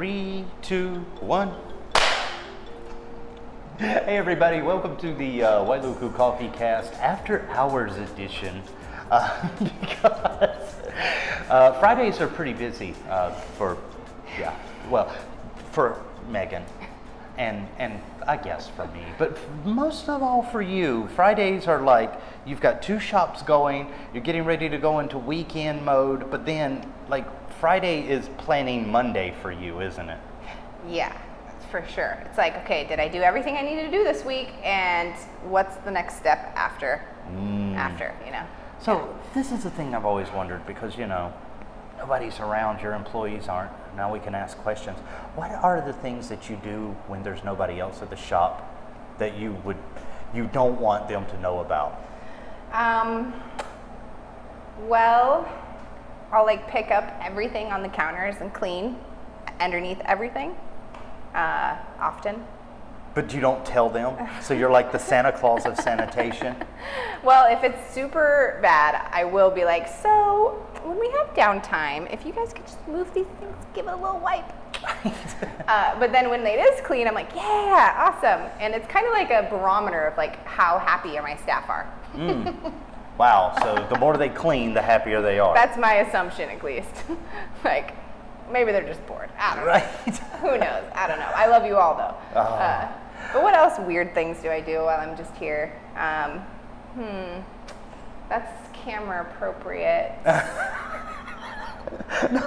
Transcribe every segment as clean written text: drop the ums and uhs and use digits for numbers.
3, 2, 1. Hey everybody, welcome to the Wailuku Coffeecast After Hours edition. Because Fridays are pretty busy for Megan and I guess for me, but most of all for you. Fridays are like you've got 2 shops going, you're getting ready to go into weekend mode, but then like Friday is planning Monday for you, isn't it? Yeah, for sure. It's like, okay, did I do everything I needed to do this week, and what's the next step after, you know? So this is the thing I've always wondered, because, you know, nobody's around, your employees aren't. Now we can ask questions. What are the things that you do when there's nobody else at the shop that you don't want them to know about? Well, I'll like pick up everything on the counters and clean underneath everything, often. But you don't tell them? So you're like the Santa Claus of sanitation? Well, if it's super bad, I will be like, so when we have downtime, if you guys could just move these things, give it a little wipe. But then when it is clean, I'm like, yeah, awesome. And it's kind of like a barometer of like how happy my staff are. Wow, so the more they clean, the happier they are. That's my assumption, at least. Like, maybe they're just bored. I don't know. Who knows? I don't know. I love you all, though. But what else weird things do I do while I'm just here? That's camera appropriate. No,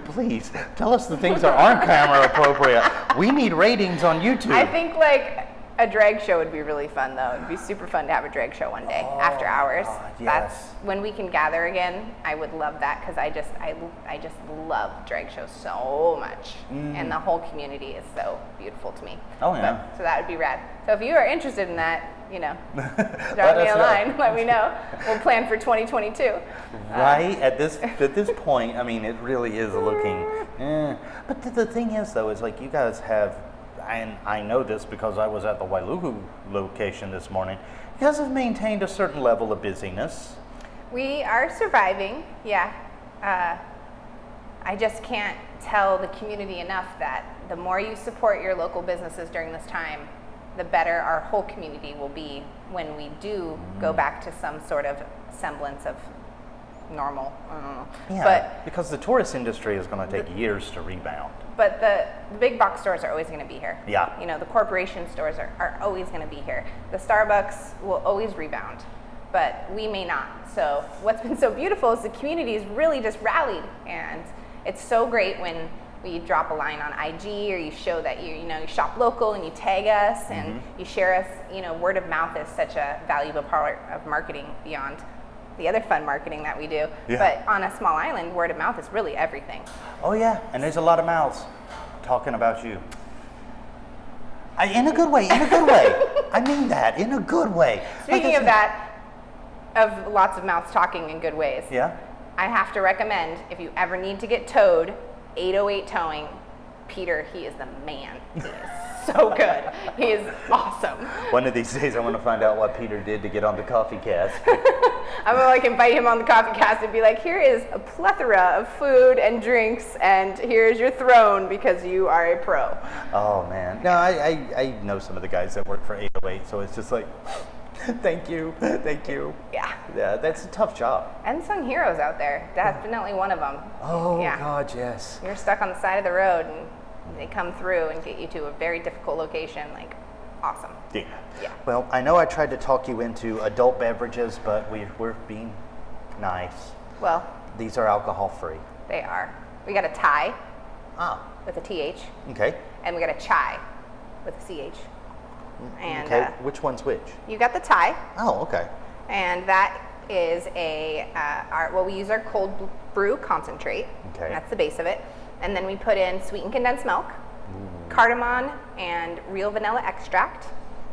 please, tell us the things that aren't camera appropriate. We need ratings on YouTube. I think, like, a drag show would be really fun, though. It'd be super fun to have a drag show one day after hours. Yes. That's when we can gather again. I would love that, because I just love drag shows so much, and the whole community is so beautiful to me. Oh yeah. So that would be rad. So if you are interested in that, you know, drop me a line. Let me know. We'll plan for 2022. Right at this point, I mean, it really is looking. But the thing is, though, is like you guys have. And I know this because I was at the Wailuku location this morning. You guys have maintained a certain level of busyness. We are surviving, yeah. I just can't tell the community enough that the more you support your local businesses during this time, the better our whole community will be when we do go back to some sort of semblance of normal. I don't know. Yeah, but because the tourist industry is going to take years to rebound. But the big box stores are always going to be here. Yeah. You know, the corporation stores are always going to be here. The Starbucks will always rebound, but we may not. So what's been so beautiful is the community has really just rallied, and it's so great when we drop a line on IG, or you show that you shop local and you tag us and you share us. You know, word of mouth is such a valuable part of marketing beyond the other fun marketing that we do. Yeah. But on a small island, word of mouth is really everything. Oh yeah, and there's a lot of mouths talking about you. In a good way, I mean that, in a good way. Speaking of that, of lots of mouths talking in good ways. Yeah. I have to recommend, if you ever need to get towed, 808 Towing. Peter, he is the man. He is so good. He is awesome. One of these days I want to find out what Peter did to get on the Coffeecast. I'm gonna like invite him on the Coffeecast and be like, here is a plethora of food and drinks, and here's your throne because you are a pro. Oh man. No, I know some of the guys that work for 808, so it's just like, thank you. Yeah. Yeah, that's a tough job. Unsung heroes out there, definitely one of them. Oh yeah. God, yes. You're stuck on the side of the road and they come through and get you to a very difficult location, like awesome. Yeah. Yeah. Well, I know I tried to talk you into adult beverages, but we're being nice. Well, these are alcohol free. They are. We got a Thai with a TH. Okay. And we got a chai with a CH. And okay. Which one's which? You got the Thai. Oh, okay. And that is we use our cold brew concentrate. Okay. And that's the base of it. And then we put in sweetened condensed milk, cardamom, and real vanilla extract.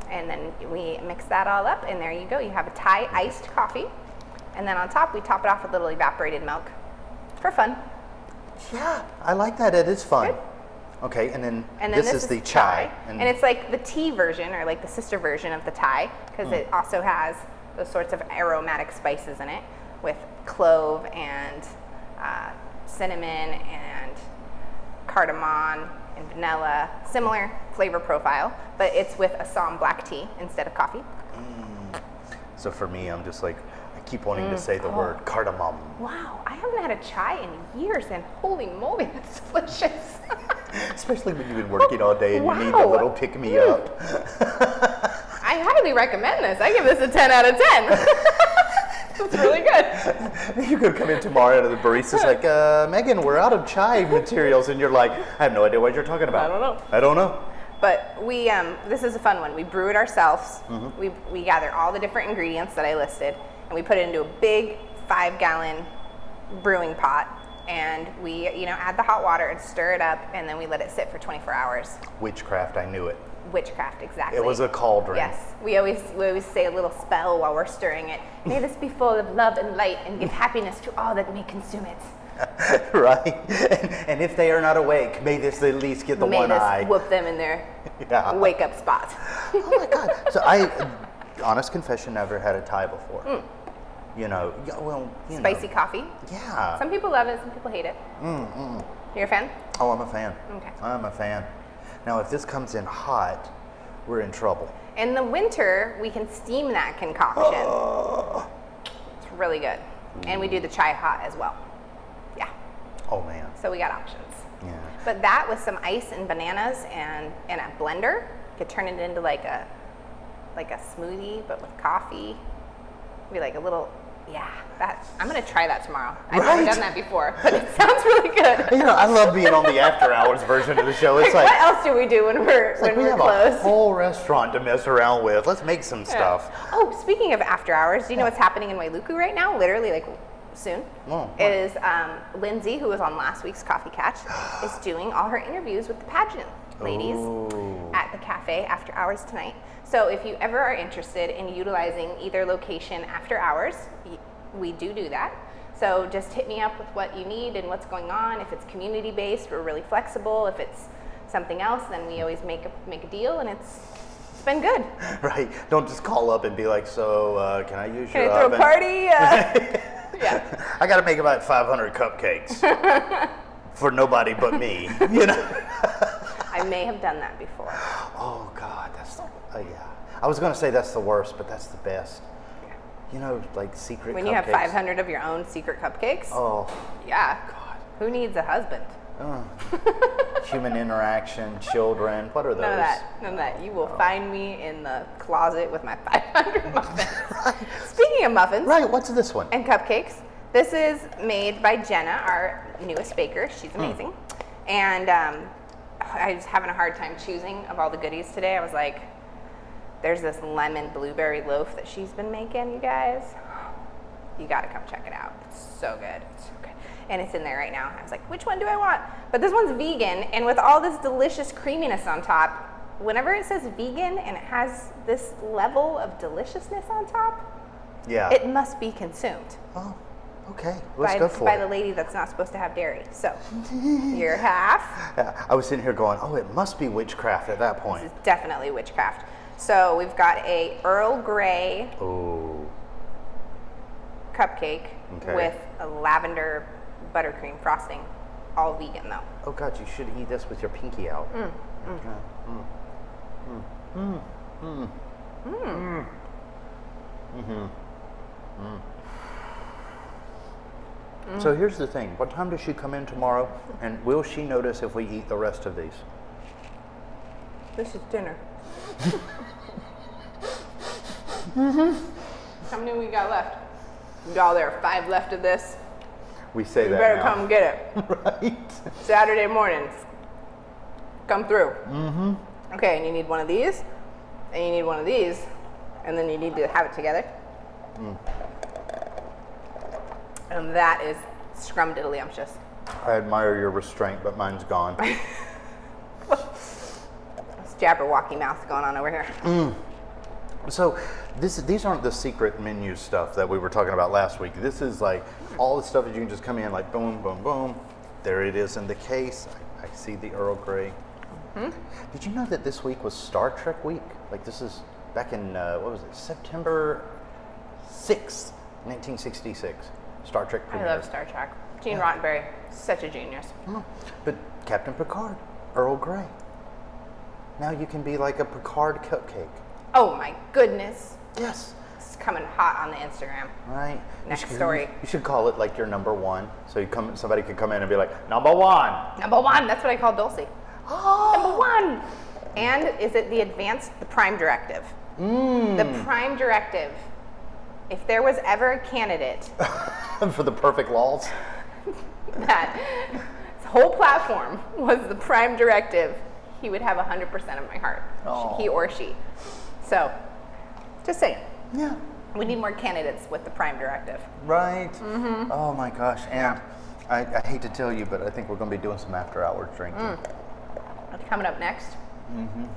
And then we mix that all up, and there you go. You have a Thai iced coffee. And then on top, we top it off with a little evaporated milk for fun. Yeah, I like that. It is fun. Good. Okay, and then this is the chai. And it's like the tea version, or like the sister version of the Thai, because it also has those sorts of aromatic spices in it with clove and cinnamon and cardamom and vanilla, similar flavor profile, but it's with Assam black tea instead of coffee. So for me, I'm just like, I keep wanting to say the word cardamom. Wow, I haven't had a chai in years, and holy moly, that's delicious. Especially when you've been working all day and you need a little pick-me-up. I highly recommend this. I give this a 10 out of 10. It's really good. You could come in tomorrow and the barista's like, Megan, we're out of chai materials. And you're like, I have no idea what you're talking about. I don't know. But we, this is a fun one. We brew it ourselves. We gather all the different ingredients that I listed, and we put it into a big 5-gallon brewing pot. And we, add the hot water and stir it up, and then we let it sit for 24 hours. Witchcraft, I knew it. Witchcraft, exactly. It was a cauldron. Yes. We always say a little spell while we're stirring it. May this be full of love and light and give happiness to all that may consume it. Right. And if they are not awake, may this at least get the one eye. May this whoop them in their wake up spot. Oh my God. So I, honest confession, never had a Thai before. Spicy coffee. Yeah. Some people love it, some people hate it. You're a fan? Oh, I'm a fan. Okay. I'm a fan. Now, if this comes in hot, we're in trouble. In the winter, we can steam that concoction. It's really good. And we do the chai hot as well. Yeah. Oh, man. So we got options. Yeah. But that with some ice and bananas and in a blender, you could turn it into like a smoothie, but with coffee. Be like a little, I'm gonna try that tomorrow. I've never done that before, but it sounds really good. I love being on the after hours version of the show. It's what else do we do when we're we have closed? A whole restaurant to mess around with. Let's make some stuff. Oh, speaking of after hours, do you know what's happening in Wailuku right now? Literally, like soon. It is Lindsay, who was on last week's Coffeecast, is doing all her interviews with the pageant ladies at the cafe after hours tonight. So if you ever are interested in utilizing either location after hours, we do that. So just hit me up with what you need and what's going on. If it's community based, we're really flexible. If it's something else, then we always make a deal, and it's been good. Right. Don't just call up and be like, so can I use your oven? Can I throw a party? Yeah. I got to make about 500 cupcakes for nobody but me. I may have done that before. Oh God, that's I was going to say that's the worst, but that's the best. Like secret when cupcakes. You have 500 of your own secret cupcakes. Oh. Yeah. God. Who needs a husband? Human interaction, children. What are those? None of that. You will find me in the closet with my 500 muffins. Right. Speaking of muffins. Right. What's this one? And cupcakes. This is made by Jenna, our newest baker. She's amazing. And I was having a hard time choosing of all the goodies today. I was like, there's this lemon blueberry loaf that she's been making, you guys. You gotta come check it out. It's so good. It's so good. And it's in there right now. I was like, which one do I want? But this one's vegan, and with all this delicious creaminess on top, whenever it says vegan and it has this level of deliciousness on top, it must be consumed. Oh, okay. Let's go for it. By the lady that's not supposed to have dairy. So, you're half. I was sitting here going, oh, it must be witchcraft at that point. This is definitely witchcraft. So we've got a Earl Grey cupcake with a lavender buttercream frosting. All vegan though. Oh God, you should eat this with your pinky out. So here's the thing. What time does she come in tomorrow? And will she notice if we eat the rest of these? This is dinner. How many we got left? Y'all, there are 5 left of this. We say you that better now. come get it. Right. Saturday morning. Come through. Okay, and you need one of these, and you need one of these, and then you need to have it together. And that is scrumdiddlyumptious. I admire your restraint, but mine's gone. Jabberwocky mouth going on over here. So these aren't the secret menu stuff that we were talking about last week. This is like all the stuff that you can just come in like boom, boom, boom. There it is in the case. I see the Earl Grey. Did you know that this week was Star Trek week? Like this is back in, September 6th, 1966. Star Trek premiere. I love Star Trek. Gene Roddenberry, such a genius. But Captain Picard Earl Grey. Now you can be like a Picard cupcake. Oh my goodness. Yes. It's coming hot on the Instagram. Right. Next story. You should call it like your number one. So somebody could come in and be like, number one. Number one. That's what I call Dulcie. Oh. Number one. And is it the prime directive? The prime directive. If there was ever a candidate for the perfect laws, that his whole platform was the prime directive, he would have 100% of my heart. Oh. He or she. So, just saying. Yeah. We need more candidates with the prime directive. Right. Mm-hmm. Oh my gosh. And I hate to tell you, but I think we're going to be doing some after hours drinking. Coming up next,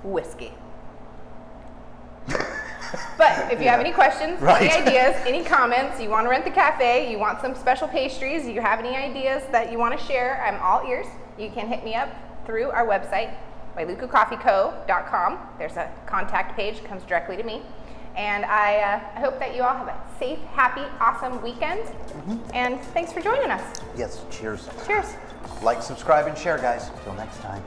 whiskey. But if you have any questions, any ideas, any comments, you want to rent the cafe, you want some special pastries, you have any ideas that you want to share, I'm all ears. You can hit me up through our website, wailukucoffeeco.com. There's a contact page, comes directly to me. And I hope that you all have a safe, happy, awesome weekend. And thanks for joining us. Yes, cheers. Cheers. Like, subscribe, and share, guys. Till next time.